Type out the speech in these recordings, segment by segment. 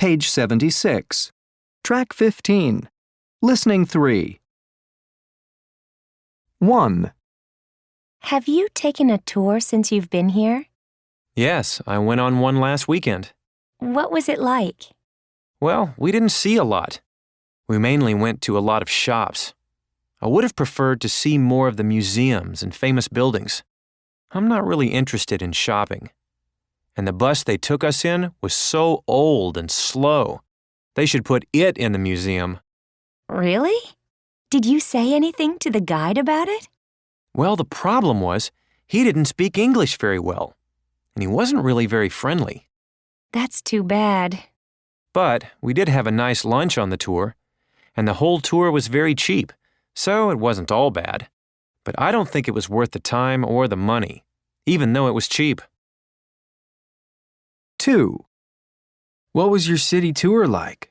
Page 76. Track 15. Listening 3. 1. Have you taken a tour since you've been here? Yes, I went on one last weekend. What was it like? Well, we didn't see a lot. We mainly went to a lot of shops. I would have preferred to see more of the museums and famous buildings. I'm not really interested in shopping. And the bus they took us in was so old and slow. They should put it in the museum. Really? Did you say anything to the guide about it? Well, the problem was he didn't speak English very well, and he wasn't really very friendly. That's too bad. But we did have a nice lunch on the tour, and the whole tour was very cheap, so it wasn't all bad. But I don't think it was worth the time or the money, even though it was cheap. 2. What was your city tour like?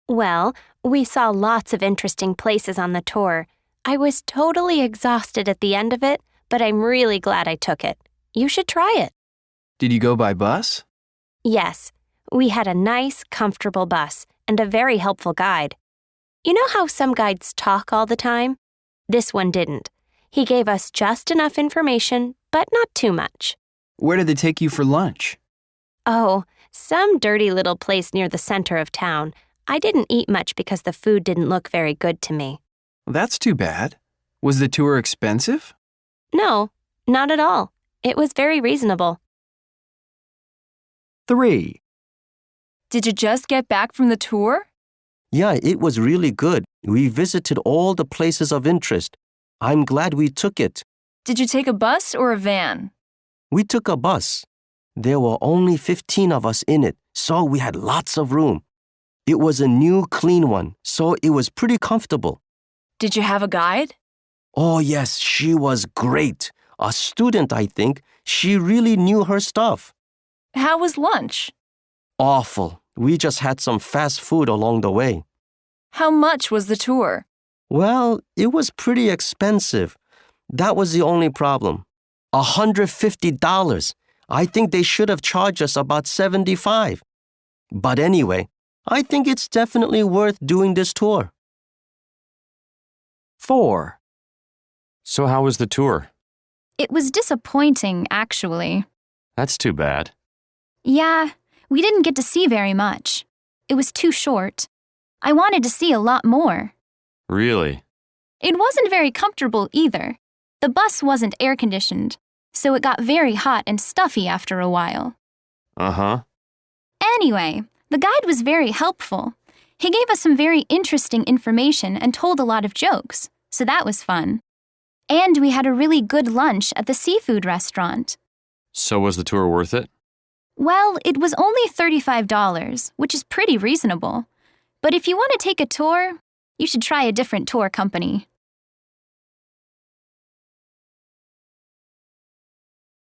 Well, we saw lots of interesting places on the tour. I was totally exhausted at the end of it, but I'm really glad I took it. You should try it. Did you go by bus? Yes, we had a nice, comfortable bus and a very helpful guide. You know how some guides talk all the time? This one didn't. He gave us just enough information, but not too much. Where did they take you for lunch? Oh, some dirty little place near the center of town. I didn't eat much because the food didn't look very good to me. That's too bad. Was the tour expensive? No, not at all. It was very reasonable. 3. Did you just get back from the tour? Yeah, it was really good. We visited all the places of interest. I'm glad we took it. Did you take a bus or a van? We took a bus. There were only 15 of us in it, so we had lots of room. It was a new, clean one, so it was pretty comfortable. Did you have a guide? Oh, yes, she was great. A student, I think. She really knew her stuff. How was lunch? Awful. We just had some fast food along the way. How much was the tour? Well, it was pretty expensive. That was the only problem. $150. I think they should have charged us about $75. But anyway, I think it's definitely worth doing this tour. 4. So how was the tour? It was disappointing, actually. That's too bad. Yeah, we didn't get to see very much. It was too short. I wanted to see a lot more. Really? It wasn't very comfortable either. The bus wasn't air-conditioned, so it got very hot and stuffy after a while. Uh-huh. Anyway, the guide was very helpful. He gave us some very interesting information and told a lot of jokes, so that was fun. And we had a really good lunch at the seafood restaurant. So was the tour worth it? Well, it was only $35, which is pretty reasonable. But if you want to take a tour, you should try a different tour company.